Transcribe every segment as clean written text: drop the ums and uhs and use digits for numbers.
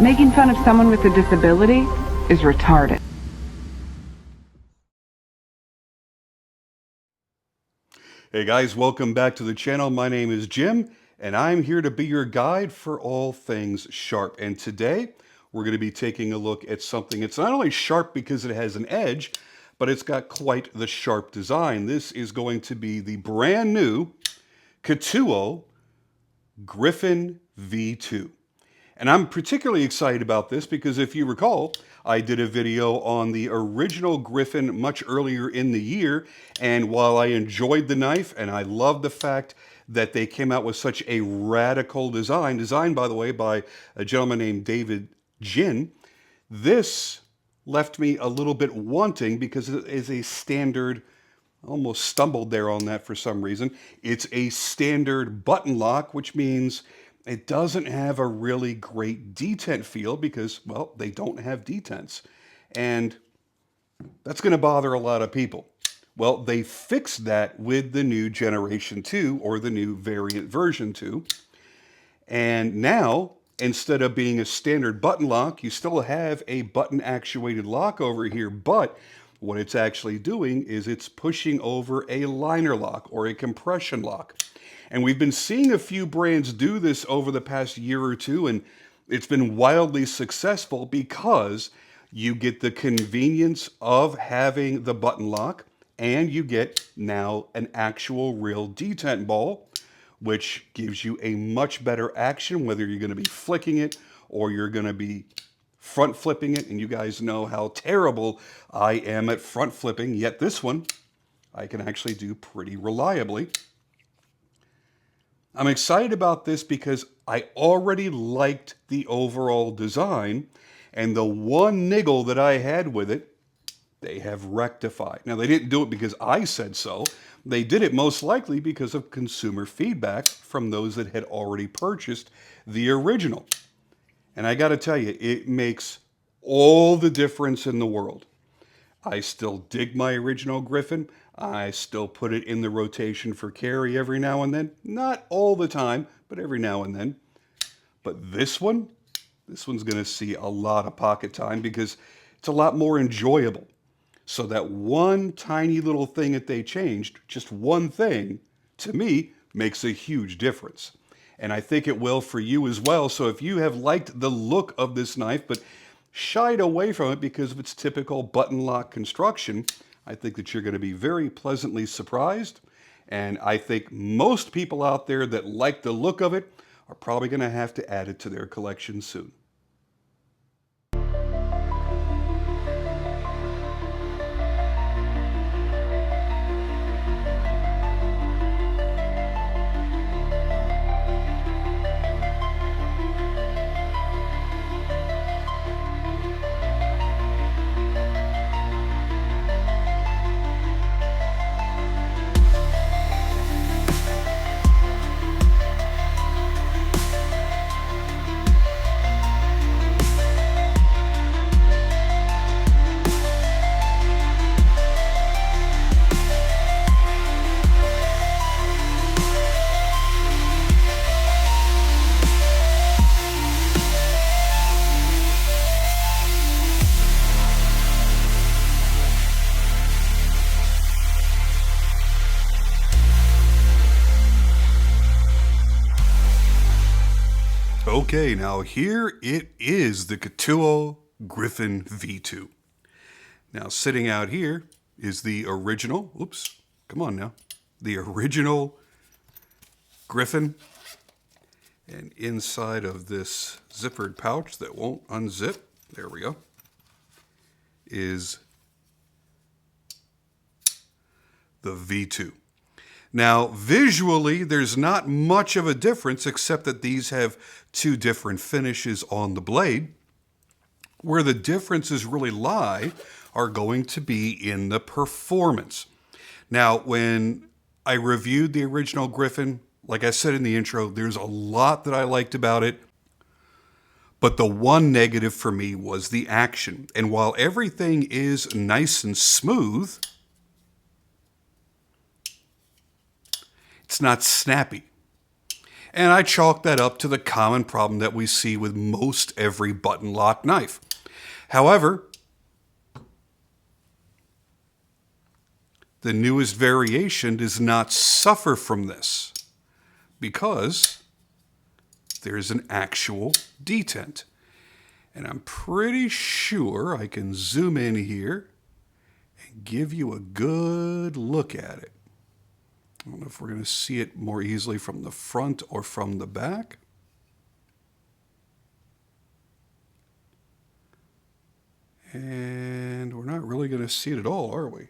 Making fun of someone with a disability is retarded. Hey guys, welcome back to the channel. My name is Jim, and I'm here to be your guide for all things sharp. And today, we're going to be taking a look at something. It's not only sharp because it has an edge, but it's got quite the sharp design. This is going to be the brand new Ketuo Griffin V2. And I'm particularly excited about this because if you recall, I did a video on the original Griffin much earlier in the year, and while I enjoyed the knife and I love the fact that they came out with such a radical design, designed by the way by a gentleman named David Jin, this left me a little bit wanting because it is a standard, almost stumbled there on that for some reason, it's a standard button lock, which means it doesn't have a really great detent feel because, well, they don't have detents. And that's going to bother a lot of people. Well, they fixed that with the new Generation 2 or the new variant version 2. And now, instead of being a standard button lock, you still have a button actuated lock over here. But what it's actually doing is it's pushing over a liner lock or a compression lock. And we've been seeing a few brands do this over the past year or two, and it's been wildly successful because you get the convenience of having the button lock, and you get now an actual real detent ball, which gives you a much better action, whether you're going to be flicking it or you're going to be front flipping it. And you guys know how terrible I am at front flipping, yet this one I can actually do pretty reliably. I'm excited about this because I already liked the overall design, and the one niggle that I had with it, they have rectified. Now, they didn't do it because I said so. They did it most likely because of consumer feedback from those that had already purchased the original. And I got to tell you, it makes all the difference in the world. I still dig my original Griffin. I still put it in the rotation for carry every now and then. Not all the time, but every now and then. But this one's going to see a lot of pocket time because it's a lot more enjoyable. So that one tiny little thing that they changed, just one thing, to me, makes a huge difference. And I think it will for you as well. So if you have liked the look of this knife, but shied away from it because of its typical button lock construction, I think that you're going to be very pleasantly surprised. And I think most people out there that like the look of it are probably going to have to add it to their collection soon. Okay, now here it is, the Ketuo Griffin V2. Now sitting out here is the original, oops, come on now, the original Griffin. And inside of this zippered pouch that won't unzip, there we go, is the V2. Now, visually, there's not much of a difference except that these have two different finishes on the blade. Where the differences really lie are going to be in the performance. Now, when I reviewed the original Griffin, like I said in the intro, there's a lot that I liked about it. But the one negative for me was the action. And while everything is nice and smooth, it's not snappy. And I chalk that up to the common problem that we see with most every button lock knife. However, the newest variation does not suffer from this because there's an actual detent. And I'm pretty sure I can zoom in here and give you a good look at it. I don't know if we're going to see it more easily from the front or from the back. And we're not really going to see it at all, are we?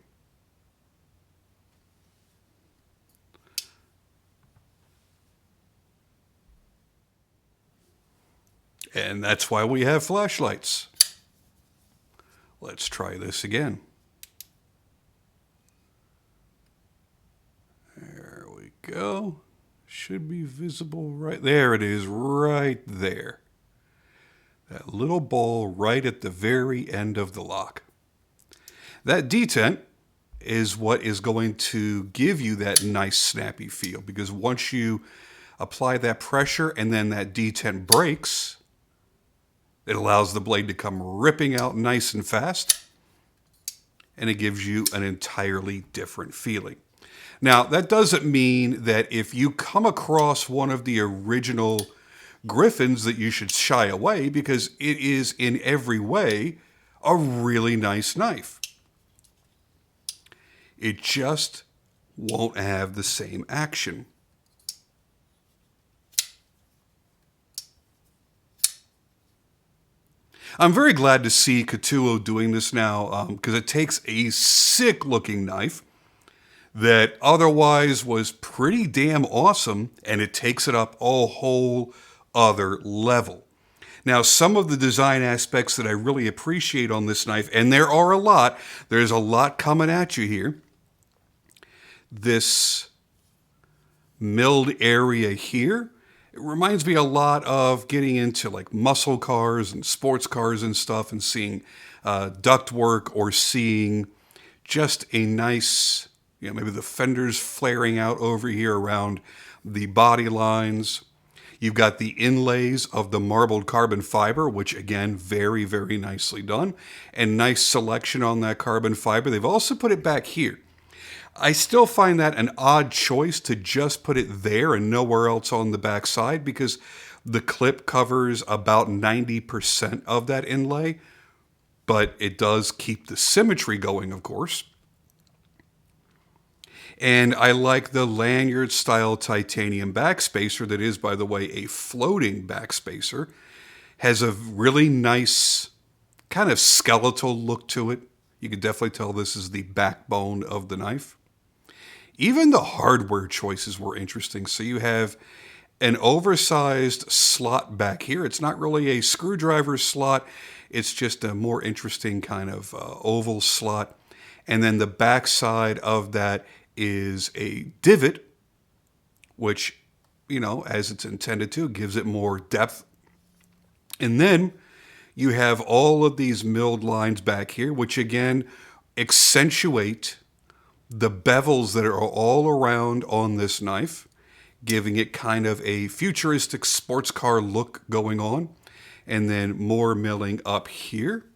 And that's why we have flashlights. Let's try this again. There we go. Should be visible right there. It is right there. That little ball right at the very end of the lock. That detent is what is going to give you that nice snappy feel, because once you apply that pressure and then that detent breaks, it allows the blade to come ripping out nice and fast, and it gives you an entirely different feeling. Now, that doesn't mean that if you come across one of the original Griffins that you should shy away, because it is in every way a really nice knife. It just won't have the same action. I'm very glad to see Ketuo doing this now, because it takes a sick-looking knife that otherwise was pretty damn awesome, and it takes it up a whole other level. Now, some of the design aspects that I really appreciate on this knife, and there are a lot, there's a lot coming at you here. This milled area here, it reminds me a lot of getting into like muscle cars and sports cars and stuff, and seeing ductwork, or seeing just a nice, maybe the fenders flaring out over here around the body lines. You've got the inlays of the marbled carbon fiber, which again, very, very nicely done, and nice selection on that carbon fiber. They've also put it back here. I still find that an odd choice to just put it there and nowhere else on the back side, because the clip covers about 90% of that inlay, but it does keep the symmetry going, of course. And I like the lanyard style titanium backspacer that is, by the way, a floating backspacer. Has a really nice kind of skeletal look to it. You can definitely tell this is the backbone of the knife. Even the hardware choices were interesting. So you have an oversized slot back here. It's not really a screwdriver slot. It's just a more interesting kind of oval slot. And then the back side of that is a divot, which, as it's intended to, gives it more depth. And then you have all of these milled lines back here, which again accentuate the bevels that are all around on this knife, giving it kind of a futuristic sports car look going on. And then more milling up here,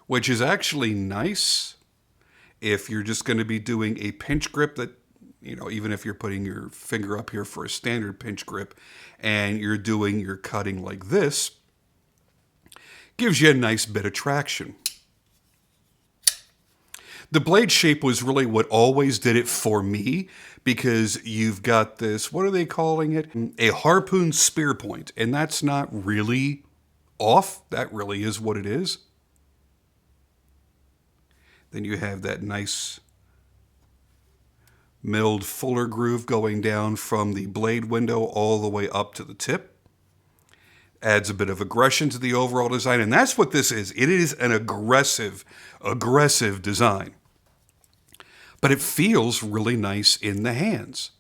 which is actually nice if you're just going to be doing a pinch grip that, even if you're putting your finger up here for a standard pinch grip and you're doing your cutting like this, gives you a nice bit of traction. The blade shape was really what always did it for me, because you've got this, what are they calling it? A harpoon spear point. And that's not really off. That really is what it is. Then you have that nice milled fuller groove going down from the blade window all the way up to the tip. Adds a bit of aggression to the overall design, and that's what this is. It is an aggressive design. But it feels really nice in the hands.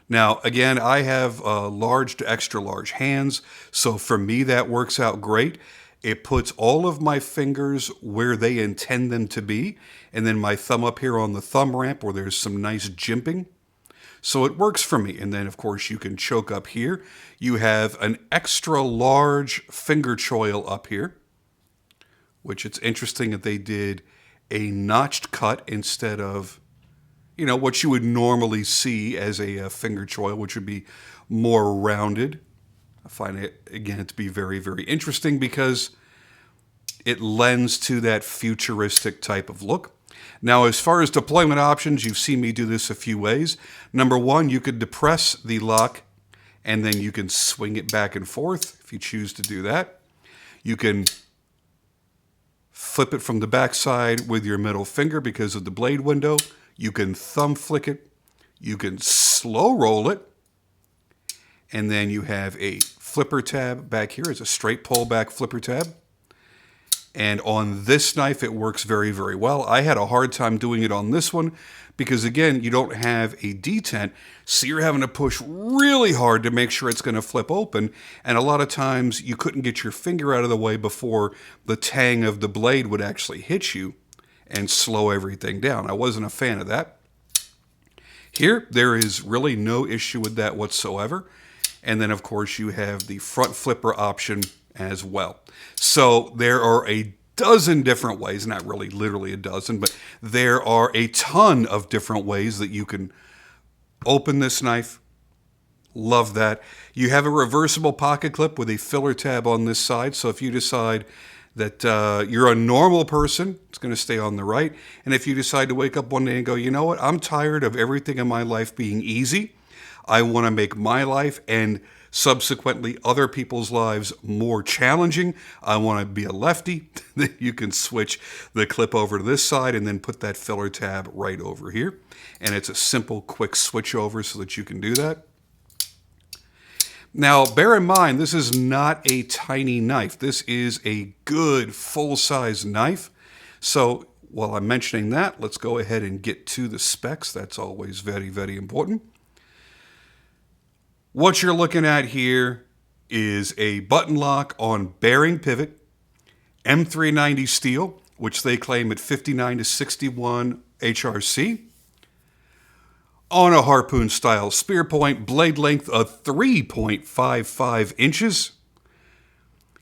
Now, again, I have large to extra large hands, so for me that works out great. It puts all of my fingers where they intend them to be, and then my thumb up here on the thumb ramp where there's some nice jimping. So it works for me. And then, of course, you can choke up here. You have an extra large finger choil up here, which it's interesting that they did a notched cut instead of, you know, what you would normally see as a finger choil, which would be more rounded. I find it, again, to be very, very interesting because it lends to that futuristic type of look. Now, as far as deployment options, you've seen me do this a few ways. Number one, you could depress the lock and then you can swing it back and forth if you choose to do that. You can flip it from the back side with your middle finger because of the blade window. You can thumb flick it. You can slow roll it. And then you have a flipper tab back here. It's a straight pull back flipper tab. And on this knife, it works very, very well. I had a hard time doing it on this one because, again, you don't have a detent, so you're having to push really hard to make sure it's going to flip open. And a lot of times, you couldn't get your finger out of the way before the tang of the blade would actually hit you and slow everything down. I wasn't a fan of that. Here, there is really no issue with that whatsoever. And then, of course, you have the front flipper option as well. So there are a dozen different ways, not really literally a dozen, but there are a ton of different ways that you can open this knife. Love that. You have a reversible pocket clip with a filler tab on this side. So if you decide that you're a normal person, it's going to stay on the right. And if you decide to wake up one day and go, you know what, I'm tired of everything in my life being easy. I want to make my life and subsequently other people's lives more challenging. I want to be a lefty. Then you can switch the clip over to this side and then put that filler tab right over here. And it's a simple, quick switch over so that you can do that. Now, bear in mind, this is not a tiny knife. This is a good full-size knife. So while I'm mentioning that, let's go ahead and get to the specs. That's always very, very important. What you're looking at here is a button lock on bearing pivot, M390 steel, which they claim at 59 to 61 HRC, on a harpoon style spear point, blade length of 3.55 inches,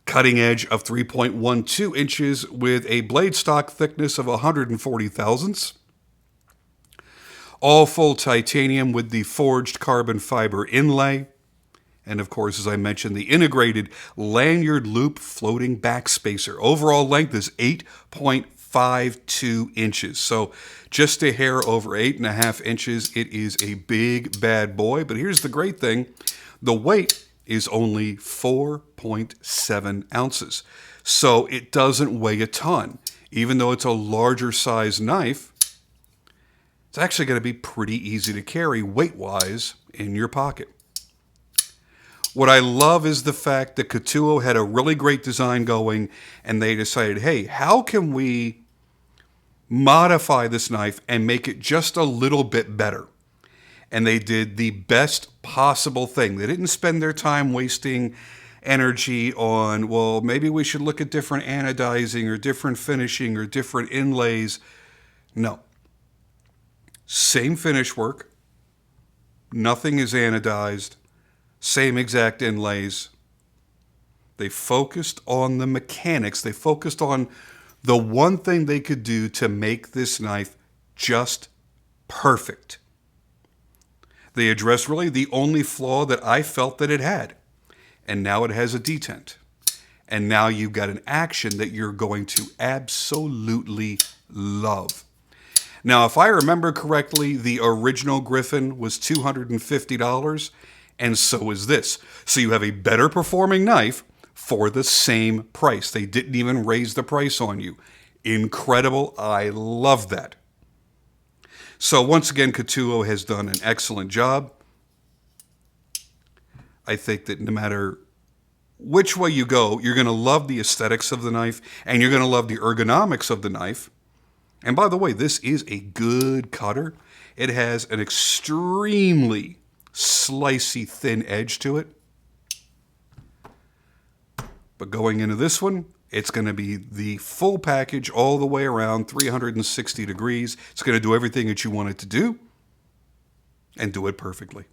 cutting edge of 3.12 inches with a blade stock thickness of 140 thousandths. All full titanium with the forged carbon fiber inlay. And of course, as I mentioned, the integrated lanyard loop floating backspacer. Overall length is 8.52 inches. So just a hair over 8.5 inches. It is a big bad boy. But here's the great thing. The weight is only 4.7 ounces. So it doesn't weigh a ton. Even though it's a larger size knife, it's actually going to be pretty easy to carry weight-wise in your pocket. What I love is the fact that Ketuo had a really great design going, and they decided, hey, how can we modify this knife and make it just a little bit better? And they did the best possible thing. They didn't spend their time wasting energy on, well, maybe we should look at different anodizing or different finishing or different inlays. No. Same finish work, nothing is anodized, same exact inlays. They focused on the mechanics. They focused on the one thing they could do to make this knife just perfect. They addressed really the only flaw that I felt that it had. And now it has a detent. And now you've got an action that you're going to absolutely love. Now, if I remember correctly, the original Griffin was $250, and so is this. So you have a better performing knife for the same price. They didn't even raise the price on you. Incredible. I love that. So once again, Ketuo has done an excellent job. I think that no matter which way you go, you're going to love the aesthetics of the knife, and you're going to love the ergonomics of the knife. And by the way, this is a good cutter. It has an extremely slicey, thin edge to it. But going into this one, it's going to be the full package all the way around, 360 degrees. It's going to do everything that you want it to do. and do it perfectly.